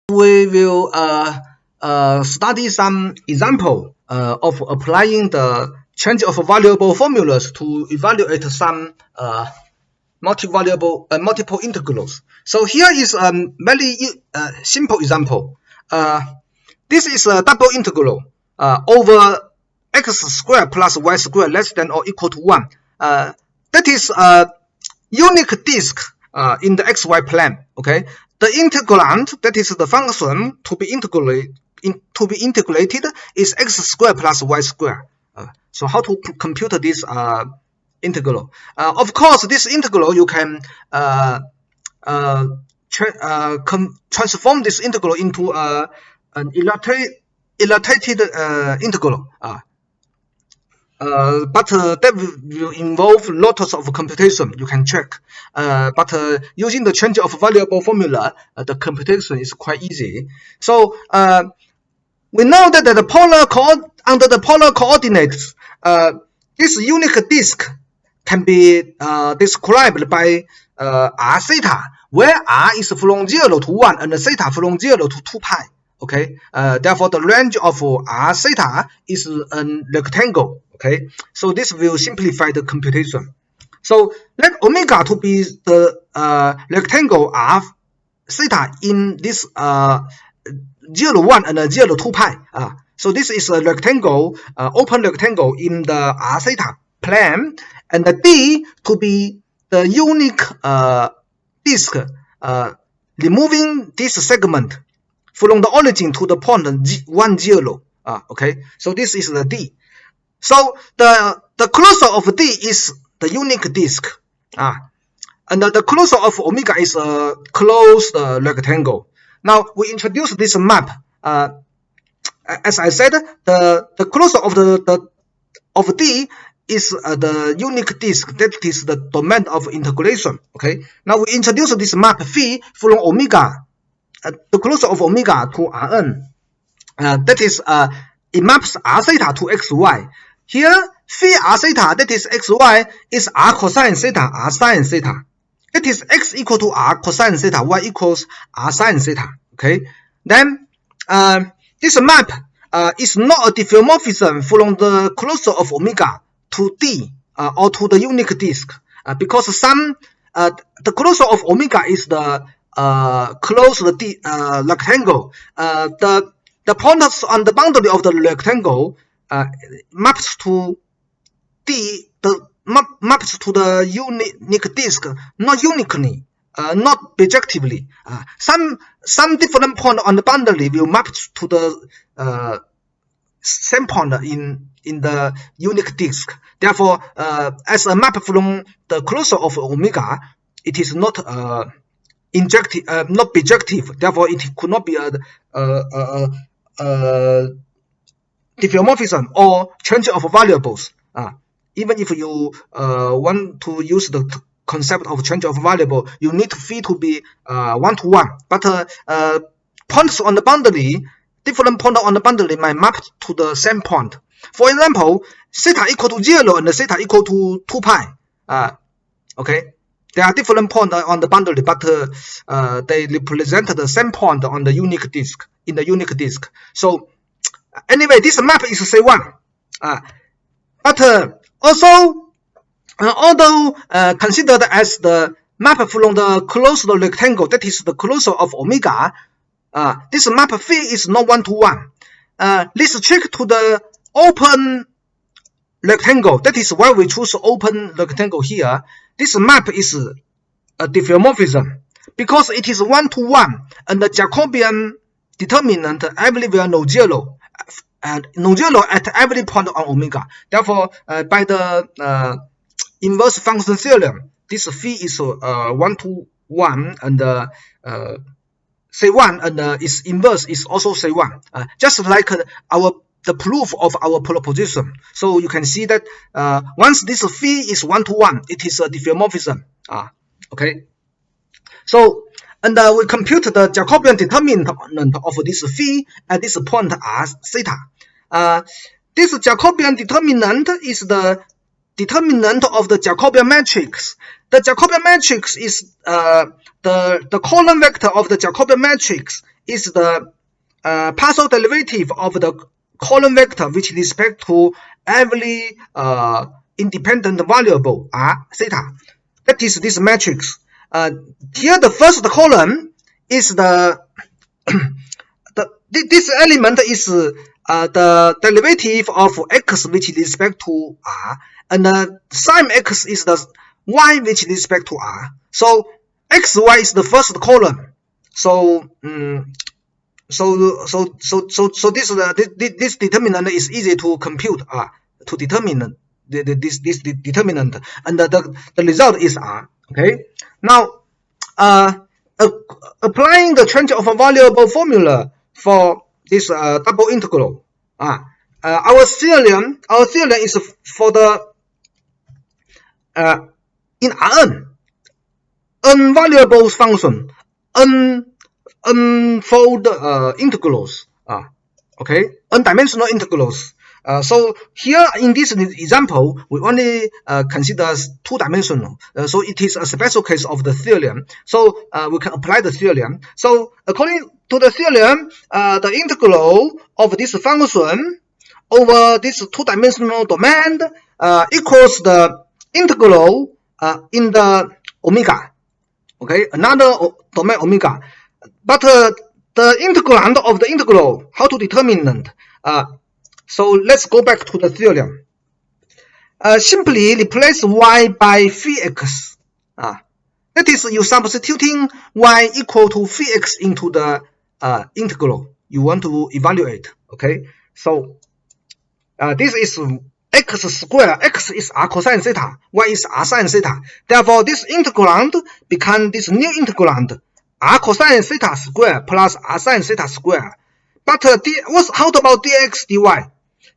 we will study some example of applying the change of variable formulas to evaluate some multiple integrals. So here is a very simple example. This is a double integral over x squared plus y squared less than or equal to 1. That is a unique disk in the xy plane. Okay, the integrand, that is the function to be integrated, is x squared plus y squared. So how to compute this integral? Of course, this integral you can transform this integral into an illustrated integral. But that will involve lots of computation. You can check. But using the change of variable formula, the computation is quite easy. So we know that under the polar coordinates, this unique disk can be described by r theta, where r is from 0 to 1 and theta from 0 to 2 pi. Okay, therefore the range of r theta is a rectangle. Okay, so this will simplify the computation. So let omega to be the rectangle r theta in this 0 1 and 0 2 pi. So this is a rectangle, open rectangle in the r theta plane, and the D to be the unique disk removing this segment from the origin to the point 1 0. Okay, so this is the D. So the closure of D is the unique disk, and the closure of omega is a closed rectangle. Now we introduce this map. As I said, the closure of D is the unique disk, that is the domain of integration. Okay. Now we introduce this map phi from omega, the closure of omega to Rn. That is it maps r theta to xy. Here phi r theta, that is xy, is r cosine theta, r sine theta. That is x equal to r cosine theta, y equals r sine theta. Okay. Then this map is not a diffeomorphism from the closure of omega to D or to the unique disk, because the closure of omega is the closed rectangle. The points on the boundary of the rectangle maps to D, maps to the unique disk, not uniquely, not bijectively. Some different point on the boundary will map to the same point in the unique disk. Therefore, as a map from the closure of omega, it is not injective, not bijective. Therefore, it could not be a diffeomorphism or change of variables. Even if you want to use the concept of change of variable, you need phi to be 1 to 1. But points on the boundary, different points on the boundary might map to the same point. For example, theta equal to 0 and theta equal to 2 pi. Okay, there are different points on the boundary, but they represent the same point on the unique disk, in the unique disk. So anyway, this map is C1. But also, although considered as the map from the closed rectangle, that is the closure of omega, this map phi is not 1 to 1. Restrict to the open rectangle. That is why we choose open rectangle here. This map is a diffeomorphism because it is 1 to 1, and the Jacobian determinant everywhere no zero, and no zero at every point on omega. Therefore, by the inverse function theorem, this phi is 1 to 1, and C1, and its inverse is also C1. Just like the proof of our proposition. So you can see that once this phi is 1 to 1, it is a diffeomorphism. Okay. So, and we compute the Jacobian determinant of this phi at this point r theta. This Jacobian determinant is the determinant of the Jacobian matrix. The Jacobian matrix is the column vector of the Jacobian matrix is the partial derivative of the column vector with respect to every independent variable r theta. That is this matrix. Here the first column is this element is the derivative of x with respect to r, and the sine x is the y with respect to r. So xy is the first column. So this determinant is easy to compute to determine this determinant, and the result is r. Okay. Now applying the change of a variable formula for this double integral, our theorem is for the in n variables function, n-fold integrals, okay, n-dimensional integrals. So here in this example, we only consider two-dimensional. So it is a special case of the theorem. So we can apply the theorem. So according to the theorem, the integral of this function over this two-dimensional domain equals the integral in the omega. Okay, another domain omega. But the integrand of the integral, how to determine it? So let's go back to the theorem. Simply replace y by phi x. That is, you substituting y equal to phi x into the integral you want to evaluate. Okay, so this is x squared. X is r cosine theta, y is r sine theta. Therefore, this integrand becomes this new integrand, r cosine theta squared plus r sine theta squared. But how about dx dy?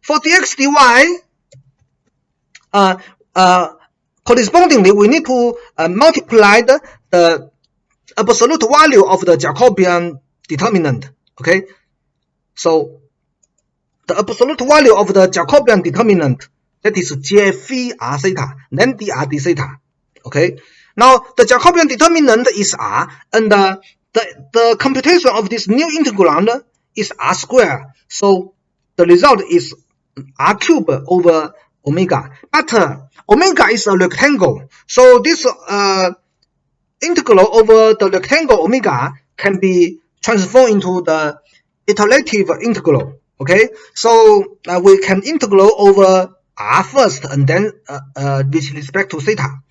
For dx dy, correspondingly, we need to multiply the absolute value of the Jacobian determinant. Okay, so the absolute value of the Jacobian determinant, that is j phi r theta, then dr d theta. Okay, now the Jacobian determinant is r, and the computation of this new integrand is r squared. So the result is r cubed over omega. But omega is a rectangle, so this integral over the rectangle omega can be transformed into the iterative integral. Okay, so we can integral over r first and then with respect to theta.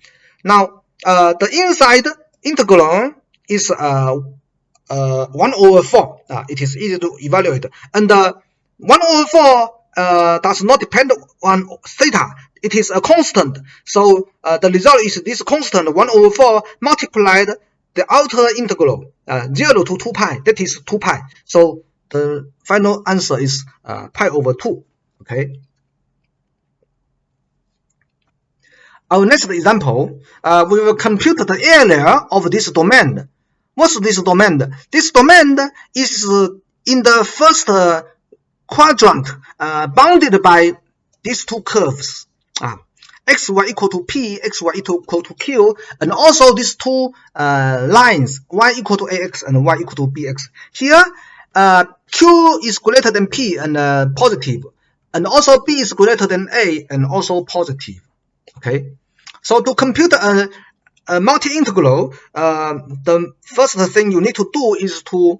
Now the inside integral is 1 over 4. It is easy to evaluate, and 1 over 4 does not depend on theta. It is a constant. So the result is this constant 1 over 4 multiplied the outer integral 0 to 2 pi. That is 2 pi. So the final answer is pi over 2. Okay. Our next example, we will compute the area of this domain. What's this domain? This domain is in the first quadrant, bounded by these two curves, xy equal to p, xy equal to q, and also these two lines, y equal to ax and y equal to bx. Here, q is greater than p and positive, and also b is greater than a and also positive. Okay, so to compute a multi-integral, the first thing you need to do is to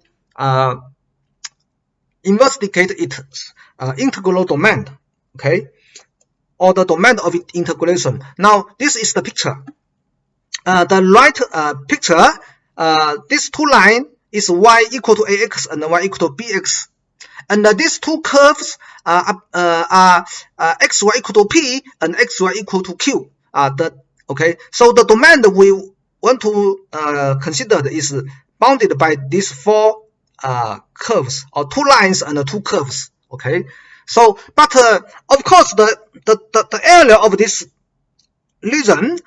investigate its integral domain, okay, or the domain of integration. Now, this is the picture. The right picture, this two line is y equal to ax and y equal to bx, and these two curves are xy equal to p and xy equal to q. Okay, so the domain that we want to consider is bounded by these four curves, or two lines and two curves. Okay, so but of course the area of this region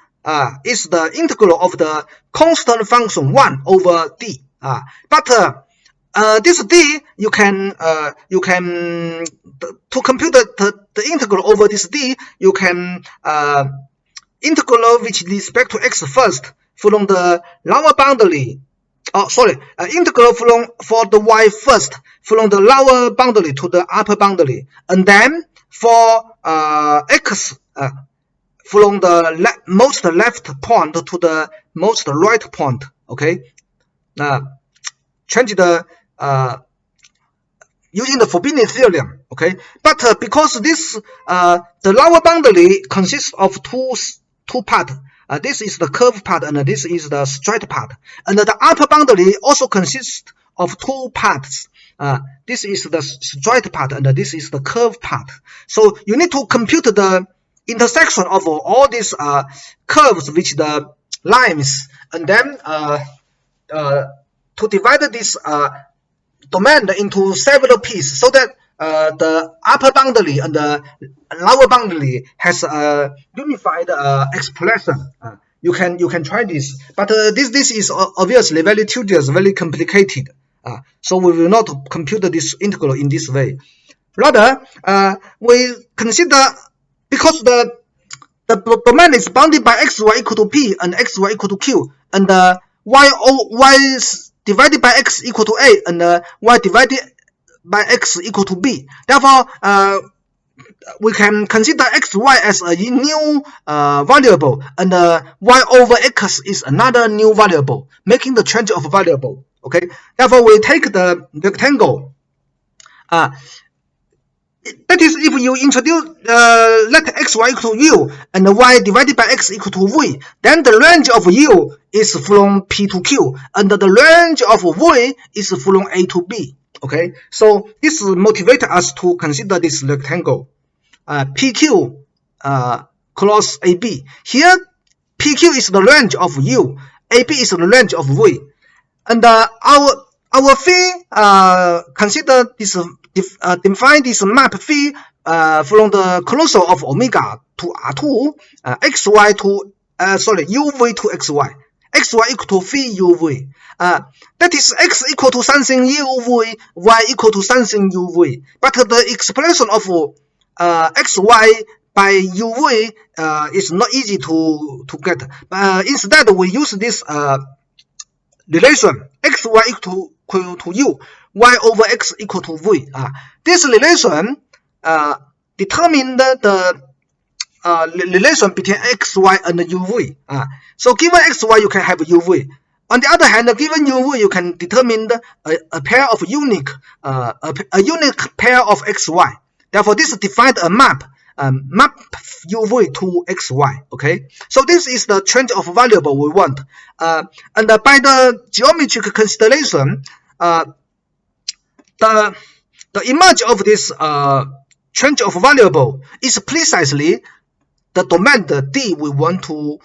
is the integral of the constant function 1 over d. But this d you can to compute the integral over this d, you can integral with respect to x first from the lower boundary integral for the y first from the lower boundary to the upper boundary, and then for x from the most left point to the most right point. Okay, change the using the forbidden theorem. Okay, but because this the lower boundary consists of two parts. This is the curved part and this is the straight part. And the upper boundary also consists of two parts. This is the straight part and this is the curved part. So you need to compute the intersection of all these curves with the lines, and then to divide this domain into several pieces so that the upper boundary and the lower boundary has a unified expression. You can try this, but this is obviously very tedious, very complicated. So we will not compute this integral in this way. Rather, we consider, because the domain is bounded by xy equal to p and xy equal to q, and y divided by x equal to a, and y divided by x equal to b. Therefore, we can consider xy as a new variable, and y over x is another new variable, making the change of variable. Okay. Therefore, we take the rectangle. That is, if you introduce let xy equal to u and y divided by x equal to v, then the range of u is from p to q, and the range of v is from a to b. Okay, so this motivates us to consider this rectangle PQ cross AB. Here, PQ is the range of U, AB is the range of V, and our phi consider this define this map phi from the closure of omega to R2, xy to UV to xy. xy equal to phi uv. That is x equal to something uv, y equal to something uv. But the expression of xy by uv is not easy to get. Instead, we use this relation xy equal to u, y over x equal to v. This relation determines the relation between xy and uv. So given xy, you can have uv. On the other hand, given uv, you can determine a pair of unique pair of xy. Therefore, this defines a map uv to xy. Okay, so this is the change of variable we want. And by the geometric consideration, the image of this change of variable is precisely the domain, the D, we want to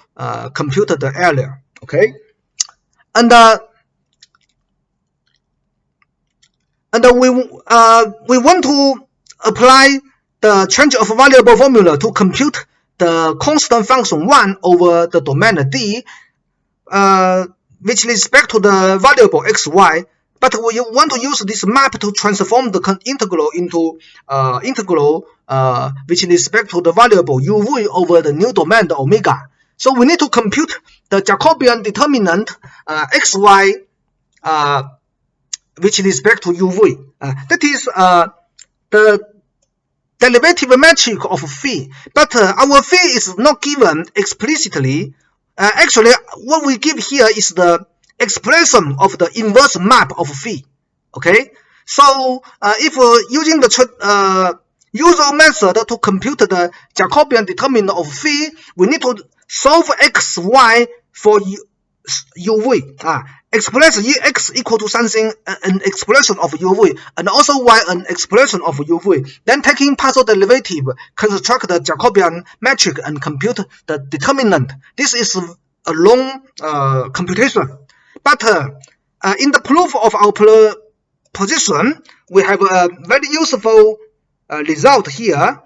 compute the area. Okay, and we want to apply the change of variable formula to compute the constant function 1 over the domain D, with respect to the variable xy. But we want to use this map to transform the integral into integral with respect to the variable uv over the new domain, the omega. So we need to compute the Jacobian determinant xy with respect to uv. That is the derivative metric of phi. But our phi is not given explicitly. Actually, what we give here is the expression of the inverse map of phi. Okay, so if using the usual method to compute the Jacobian determinant of phi, we need to solve xy for uv. Express x equal to something, an expression of uv, and also y an expression of uv. Then taking partial derivative, construct the Jacobian metric and compute the determinant. This is a long computation. But in the proof of our proposition, we have a very useful result here.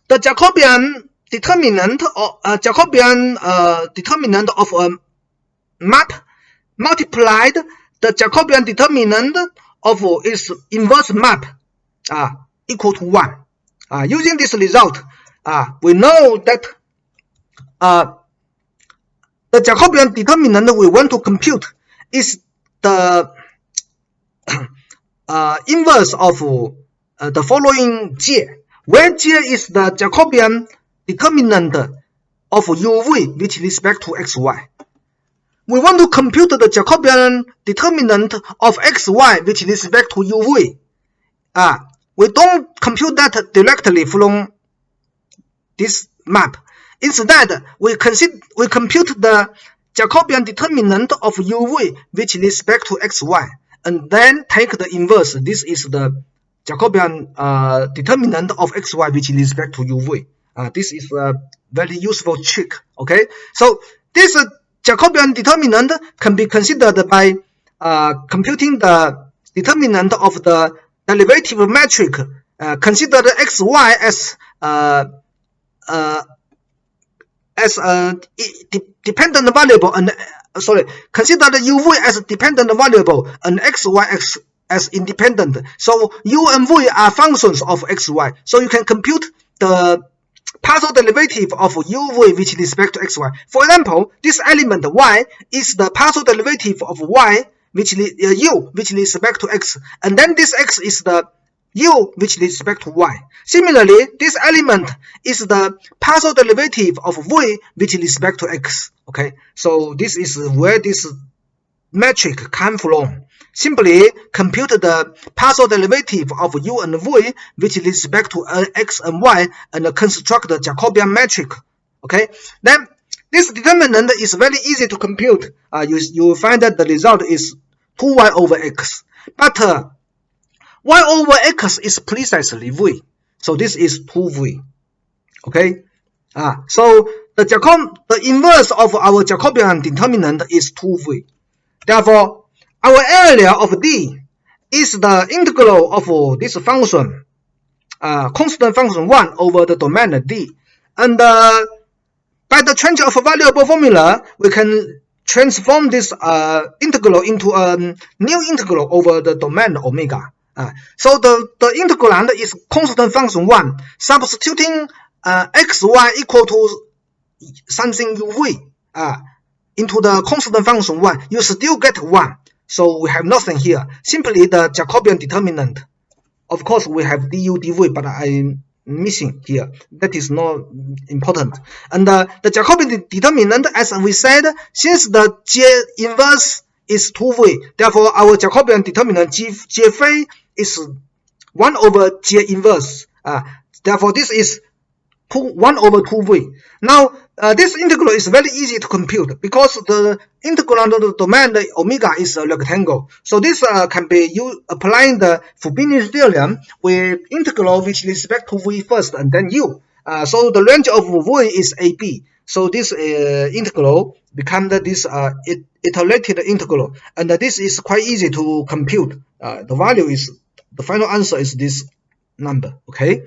The Jacobian determinant of a map multiplied the Jacobian determinant of its inverse map equal to 1. Using this result, we know that the Jacobian determinant we want to compute is the inverse of the following J, where J is the Jacobian determinant of uv with respect to xy. We want to compute the Jacobian determinant of xy with respect to uv. We don't compute that directly from this map. Instead, we compute the Jacobian determinant of uv with respect to xy, and then take the inverse. This is the Jacobian determinant of xy with respect to uv. This is a very useful trick. Okay, so this Jacobian determinant can be considered by computing the determinant of the derivative metric. Consider the xy as a dependent variable, and consider the uv as a dependent variable and xy as independent. So u and v are functions of xy. So you can compute the partial derivative of uv with respect to xy. For example, this element y is the partial derivative of y u with respect to x, and then this x is the u with respect to y. Similarly, this element is the partial derivative of v with respect to x. Okay, so this is where this metric comes from. Simply compute the partial derivative of u and v with respect to x and y, and construct the Jacobian metric. Okay, then this determinant is very easy to compute. You will find that the result is 2y over x. But y over x is precisely v, so this is 2v. Okay, so the inverse of our Jacobian determinant is 2v. Therefore, our area of D is the integral of this function, constant function 1 over the domain D. And by the change of variable formula, we can transform this integral into a new integral over the domain omega. So the integrand is constant function 1. Substituting xy equal to something uv into the constant function 1, you still get 1. So we have nothing here. Simply the Jacobian determinant. Of course, we have du dv, but I'm missing here. That is not important. And the Jacobian determinant, as we said, since the J inverse is 2v, therefore our Jacobian determinant J phi is 1 over J inverse. Therefore, this is 1 over 2v. Now, this integral is very easy to compute because the integrand of the domain omega is a rectangle. So this can be applying the Fubini's theorem with integral with respect to v first and then u. So the range of v is ab. So this integral becomes this iterated integral, and this is quite easy to compute. The final answer is this number. Okay.